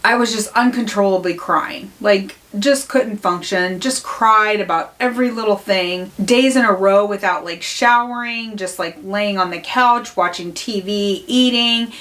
I was just uncontrollably crying. Like, just couldn't function, just cried about every little thing. Days in a row without like showering, just like laying on the couch, watching TV, eating.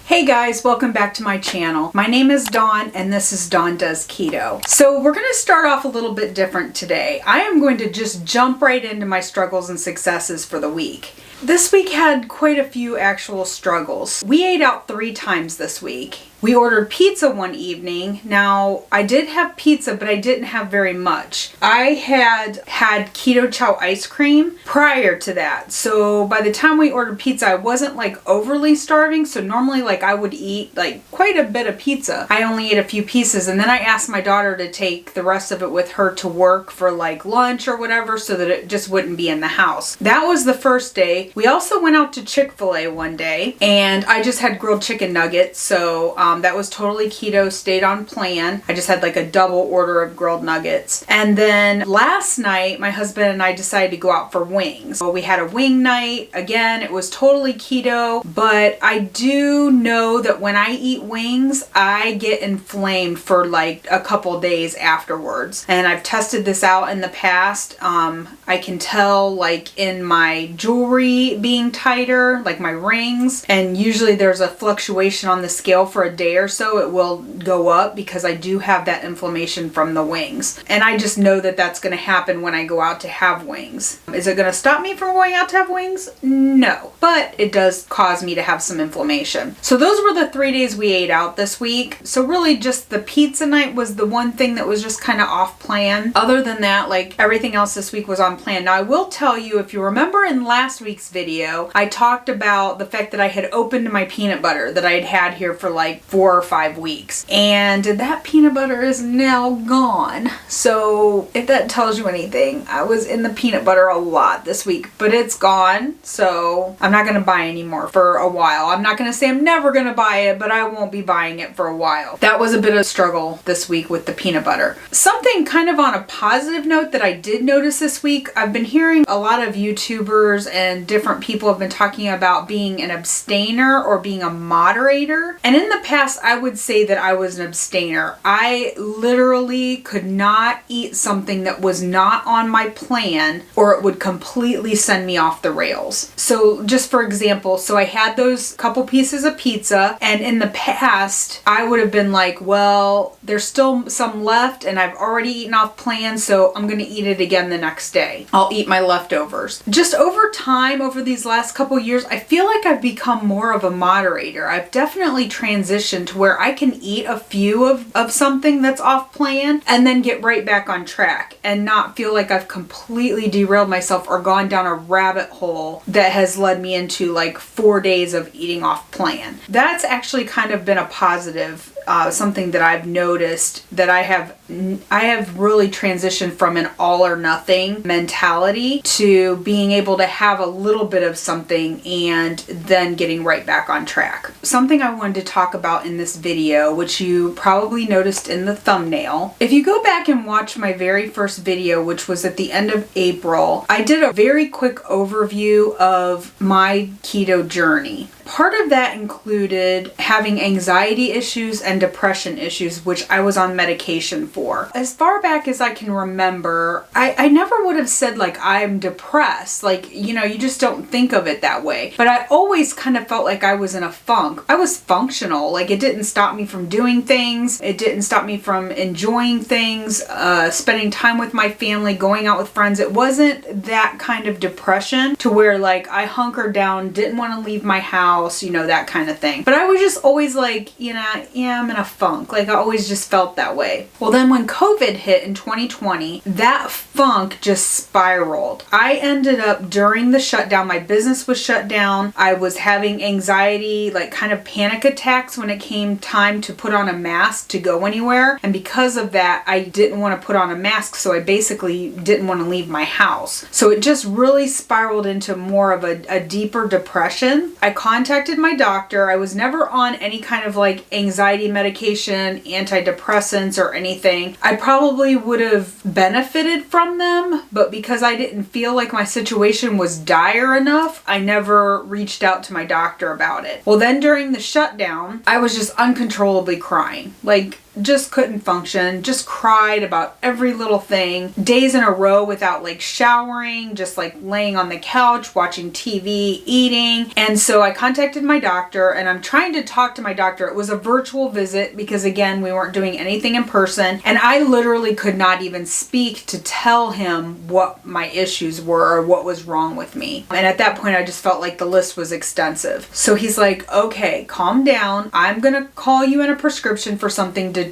Hey guys, welcome back to my channel. My name is Dawn and this is Dawn Does Keto. So we're going to start off a little bit different today. I am going to just jump right into my struggles and successes for the week. This week had quite a few actual struggles. We ate out 3 times this week. We ordered pizza one evening. Now, I did have pizza, but I didn't have very much. I had Keto Chow ice cream prior to that. So by the time we ordered pizza, I wasn't like overly starving. So normally like I would eat like quite a bit of pizza. I only ate a few pieces, and then I asked my daughter to take the rest of it with her to work for like lunch or whatever so that it just wouldn't be in the house. That was the first day. We also went out to Chick-fil-A one day and I just had grilled chicken nuggets. So that was totally keto, stayed on plan. I just had like a double order of grilled nuggets. And then last night, my husband and I decided to go out for wings. So we had a wing night. Again, it was totally keto, but I do know that when I eat wings, I get inflamed for like a couple days afterwards. And I've tested this out in the past. I can tell like in my jewelry being tighter, like my rings, and usually there's a fluctuation on the scale for a day or so. It will go up because I do have that inflammation from the wings. And I just know that that's going to happen when I go out to have wings. Is it going to stop me from going out to have wings? No. But it does cause me to have some inflammation. So those were the 3 days we ate out this week. So really just the pizza night was the one thing that was just kind of off plan. Other than that, like everything else this week was on plan. Now I will tell you, if you remember in last week's video, I talked about the fact that I had opened my peanut butter that I had had here for like 4 or 5 weeks, and that peanut butter is now gone. So if that tells you anything, I was in the peanut butter a lot this week, but it's gone. So I'm not going to buy any more for a while. I'm not going to say I'm never going to buy it, but I won't be buying it for a while. That was a bit of a struggle this week with the peanut butter. Something kind of on a positive note that I did notice this week, I've been hearing a lot of YouTubers and different people have been talking about being an abstainer or being a moderator. And in the past, I would say that I was an abstainer. I literally could not eat something that was not on my plan, or it would completely send me off the rails. So just for example, so I had those couple pieces of pizza, and in the past I would have been like, well, there's still some left and I've already eaten off plan, so I'm gonna eat it again the next day. I'll eat my leftovers. Just over time, over these last couple years, I feel like I've become more of a moderator. I've definitely transitioned to where I can eat a few of something that's off plan and then get right back on track and not feel like I've completely derailed myself or gone down a rabbit hole that has led me into like 4 days of eating off plan. That's actually kind of been a positive, something that I've noticed, that I have really transitioned from an all or nothing mentality to being able to have a little bit of something and then getting right back on track. Something I wanted to talk about in this video, which you probably noticed in the thumbnail. If you go back and watch my very first video, which was at the end of April, I did a very quick overview of my keto journey. Part of that included having anxiety issues and depression issues, which I was on medication for. As far back as I can remember, I never would have said like I'm depressed. Like, you know, you just don't think of it that way. But I always kind of felt like I was in a funk. I was functional. Like, it didn't stop me from doing things. It didn't stop me from enjoying things, spending time with my family, going out with friends. It wasn't that kind of depression to where like I hunkered down, didn't want to leave my house, you know, that kind of thing. But I was just always like, you know, yeah, I'm in a funk. Like, I always just felt that way. Well, then when COVID hit in 2020, that funk just spiraled. I ended up, during the shutdown, my business was shut down. I was having anxiety, like kind of panic attacks when it came time to put on a mask to go anywhere. And because of that, I didn't want to put on a mask. So I basically didn't want to leave my house. So it just really spiraled into more of a deeper depression. I contacted contacted my doctor. I was never on any kind of like anxiety medication, antidepressants, or anything. I probably would have benefited from them, but because I didn't feel like my situation was dire enough, I never reached out to my doctor about it. Well, then during the shutdown, I was just uncontrollably crying. Like, just couldn't function, just cried about every little thing, days in a row without like showering, just like laying on the couch, watching TV, eating. And so I contacted my doctor, and I'm trying to talk to my doctor. It was a virtual visit because again, we weren't doing anything in person, and I literally could not even speak to tell him what my issues were or what was wrong with me. And at that point, I just felt like the list was extensive. So he's like, okay, calm down. I'm gonna call you in a prescription for something to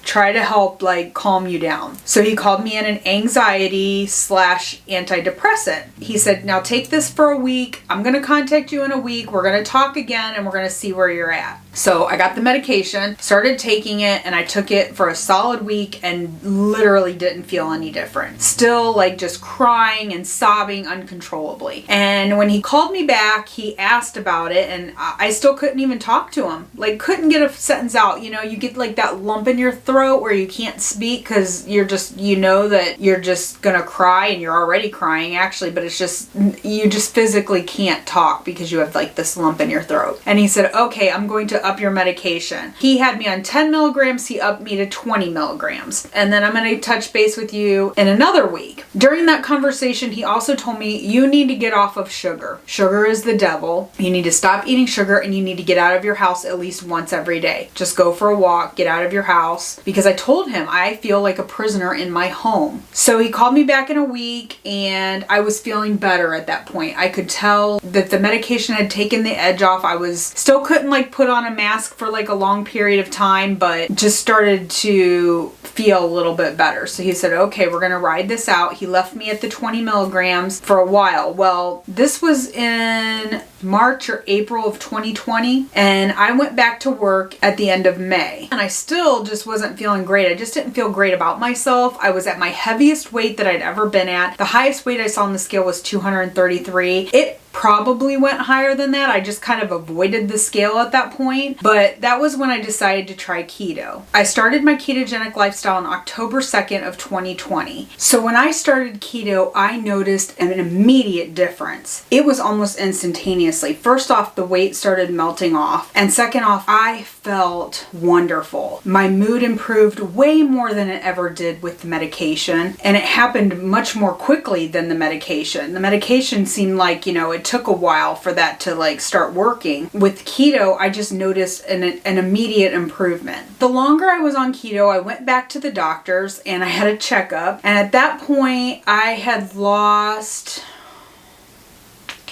try to help like calm you down. So he called me in an anxiety / antidepressant. He said, now take this for a week. I'm going to contact you in a week. We're going to talk again and we're going to see where you're at. So I got the medication, started taking it, and I took it for a solid week and literally didn't feel any different. Still like just crying and sobbing uncontrollably. And when he called me back, he asked about it, and I still couldn't even talk to him. Like, couldn't get a sentence out. You know, you get like that lump in your throat where you can't speak because you're just, you know that you're just gonna cry, and you're already crying actually, but it's just, you just physically can't talk because you have like this lump in your throat. And he said, okay, I'm going to up your medication. He had me on 10 milligrams, he upped me to 20 milligrams. And then I'm going to touch base with you in another week. During that conversation, he also told me, you need to get off of sugar. Sugar is the devil. You need to stop eating sugar, and you need to get out of your house at least once every day. Just go for a walk, get out of your house. Because I told him I feel like a prisoner in my home. So he called me back in a week, and I was feeling better at that point. I could tell that the medication had taken the edge off. I was still couldn't like put on a mask for like a long period of time, but just started to feel a little bit better. So he said, okay, we're going to ride this out. He left me at the 20 milligrams for a while. Well, this was in March or April of 2020, and I went back to work at the end of May, and I still just wasn't feeling great. I just didn't feel great about myself. I was at my heaviest weight that I'd ever been at. The highest weight I saw on the scale was 233. It probably went higher than that. I just kind of avoided the scale at that point, but that was when I decided to try keto. I started my ketogenic lifestyle on October 2nd of 2020. So when I started keto, I noticed an immediate difference. It was almost instantaneously. First off, the weight started melting off, and second off, I felt wonderful. My mood improved way more than it ever did with the medication, and it happened much more quickly than the medication. The medication seemed like, you know, it took a while for that to like start working. With keto, I just noticed an immediate improvement. The longer I was on keto, I went back to the doctors and I had a checkup, and at that point I had lost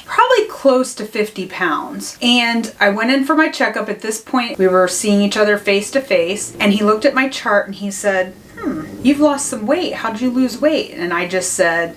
probably close to 50 pounds. And I went in for my checkup. At this point, we were seeing each other face to face, and he looked at my chart and he said, you've lost some weight. How'd you lose weight? And I just said,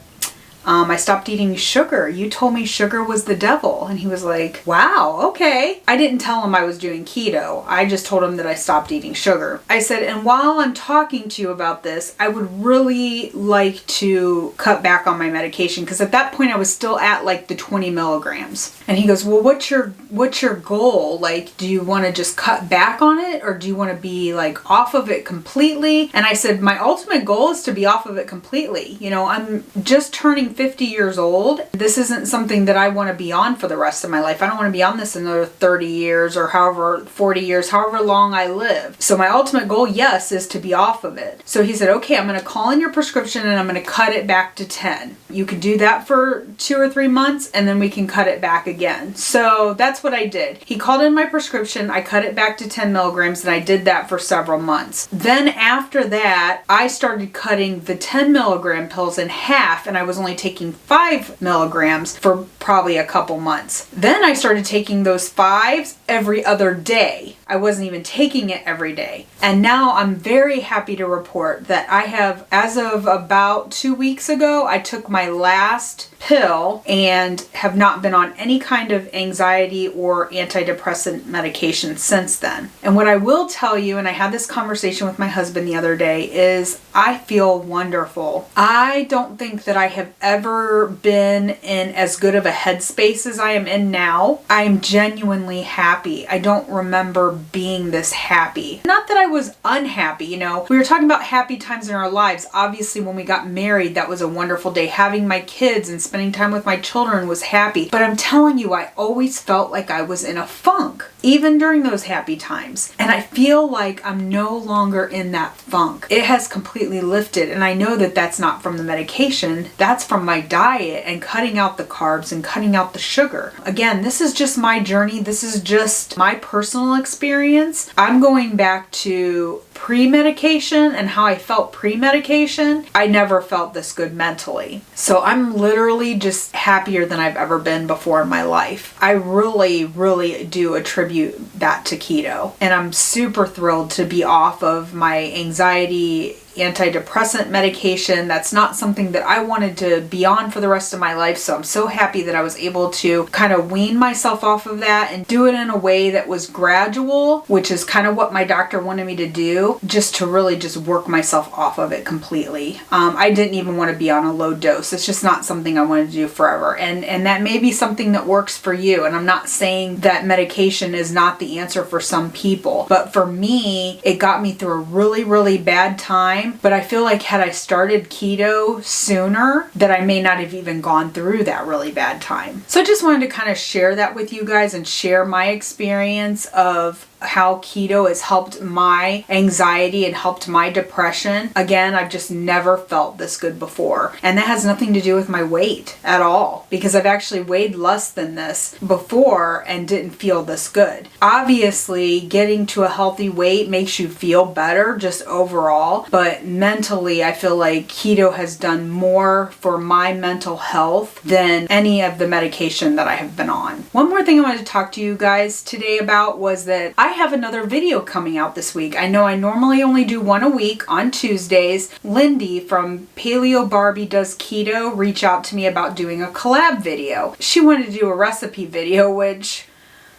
I stopped eating sugar. You told me sugar was the devil. And he was like, wow, okay. I didn't tell him I was doing keto. I just told him that I stopped eating sugar. I said, and while I'm talking to you about this, I would really like to cut back on my medication, because at that point I was still at like the 20 milligrams. And he goes, well, what's your goal? Like, do you want to just cut back on it, or do you want to be like off of it completely? And I said, my ultimate goal is to be off of it completely. You know, I'm just turning 50 years old. This isn't something that I want to be on for the rest of my life. I don't want to be on this another 30 years or however, 40 years, however long I live. So my ultimate goal, yes, is to be off of it. So he said, okay, I'm going to call in your prescription and I'm going to cut it back to 10. You could do that for 2 or 3 months and then we can cut it back again. So that's what I did. He called in my prescription, I cut it back to 10 milligrams, and I did that for several months. Then after that, I started cutting the 10 milligram pills in half, and I was only taking 5 milligrams for probably a couple months. Then I started taking those 5s every other day. I wasn't even taking it every day. And now I'm very happy to report that I have, as of about 2 weeks ago, I took my last pill and have not been on any kind of anxiety or antidepressant medication since then. And what I will tell you, and I had this conversation with my husband the other day, is I feel wonderful. I don't think that I have ever ever been in as good of a headspace as I am in now. I'm genuinely happy. I don't remember being this happy. Not that I was unhappy, you know. We were talking about happy times in our lives. Obviously, when we got married, that was a wonderful day. Having my kids and spending time with my children was happy. But I'm telling you, I always felt like I was in a funk, even during those happy times. And I feel like I'm no longer in that funk. It has completely lifted. And I know that that's not from the medication. That's from my diet and cutting out the carbs and cutting out the sugar. Again, this is just my journey. This is just my personal experience. I'm going back to pre-medication and how I felt pre-medication. I never felt this good mentally. So I'm literally just happier than I've ever been before in my life. I really, really do attribute that to keto. And I'm super thrilled to be off of my anxiety antidepressant medication. That's not something that I wanted to be on for the rest of my life. So I'm so happy that I was able to kind of wean myself off of that and do it in a way that was gradual, which is kind of what my doctor wanted me to do, just to really just work myself off of it completely. I didn't even want to be on a low dose. It's just not something I wanted to do forever. And that may be something that works for you. And I'm not saying that medication is not the answer for some people, but for me, it got me through a really, really bad time. But I feel like had I started keto sooner, that I may not have even gone through that really bad time. So I just wanted to kind of share that with you guys and share my experience of how keto has helped my anxiety and helped my depression. Again, I've just never felt this good before. And that has nothing to do with my weight at all, because I've actually weighed less than this before and didn't feel this good. Obviously, getting to a healthy weight makes you feel better just overall, but mentally, I feel like keto has done more for my mental health than any of the medication that I have been on. One more thing I wanted to talk to you guys today about was that I have another video coming out this week. I know I normally only do one a week on Tuesdays. Lindy from Paleo Barbie Does Keto reached out to me about doing a collab video. She wanted to do a recipe video, which,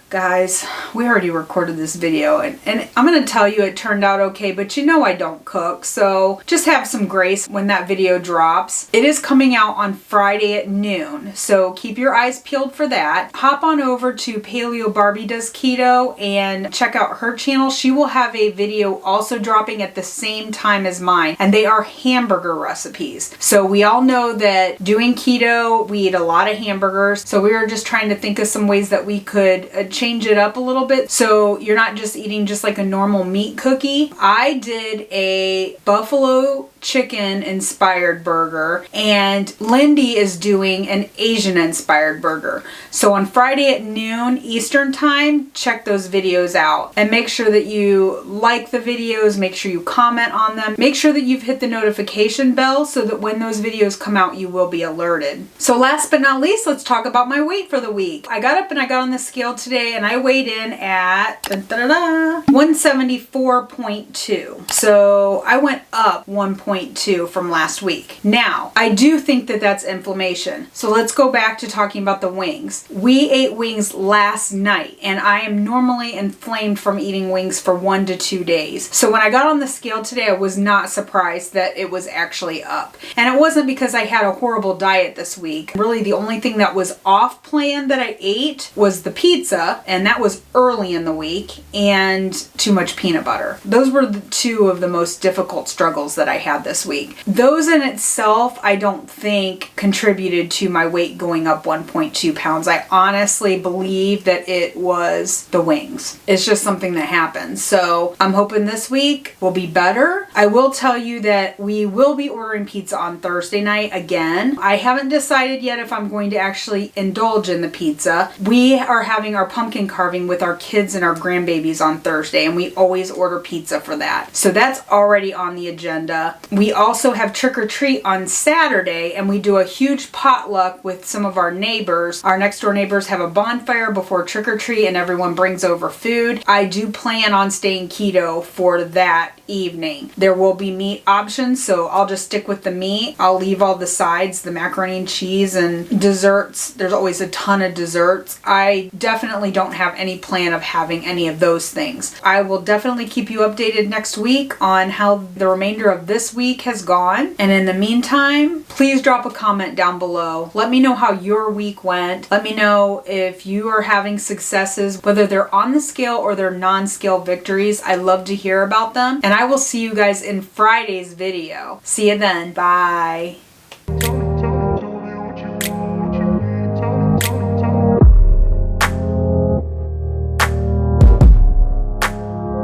guys, we already recorded this video and I'm going to tell you it turned out okay, but you know I don't cook, so just have some grace when that video drops. It is coming out on Friday at noon, so keep your eyes peeled for that. Hop on over to Paleo Barbie Does Keto and check out her channel. She will have a video also dropping at the same time as mine, and they are hamburger recipes. So we all know that doing keto, we eat a lot of hamburgers, so we were just trying to think of some ways that we could change it up a little bit so you're not just eating just like a normal meat cookie. I did a buffalo chicken inspired burger, and Lindy is doing an Asian inspired burger. So on Friday at noon Eastern time, check those videos out and make sure that you like the videos, make sure you comment on them, make sure that you've hit the notification bell so that when those videos come out you will be alerted. So last but not least, let's talk about my weight for the week. I got up and I got on the scale today and I weighed in at 174.2. So I went up 1.2 from last week. Now, I do think that that's inflammation. So let's go back to talking about the wings. We ate wings last night, and I am normally inflamed from eating wings for 1 to 2 days. So when I got on the scale today, I was not surprised that it was actually up. And it wasn't because I had a horrible diet this week. Really, the only thing that was off plan that I ate was the pizza, and that was early in the week, and too much peanut butter. Those were the two of the most difficult struggles that I had this week. Those in itself, I don't think contributed to my weight going up 1.2 pounds. I honestly believe that it was the wings. It's just something that happens. So I'm hoping this week will be better. I will tell you that we will be ordering pizza on Thursday night again. I haven't decided yet if I'm going to actually indulge in the pizza. We are having our pumpkin carving with our kids and our grandbabies on Thursday, and we always order pizza for that. So that's already on the agenda. We also have trick or treat on Saturday, and we do a huge potluck with some of our neighbors. Our next door neighbors have a bonfire before trick or treat, and everyone brings over food. I do plan on staying keto for that evening. There will be meat options, so I'll just stick with the meat. I'll leave all the sides, the macaroni and cheese and desserts. There's always a ton of desserts. I definitely don't have any plan of having any of those things. I will definitely keep you updated next week on how the remainder of this week has gone. And in the meantime, please drop a comment down below. Let me know how your week went. Let me know if you are having successes, whether they're on the scale or they're non-scale victories. I love to hear about them. And I will see you guys in Friday's video. See you then. Bye.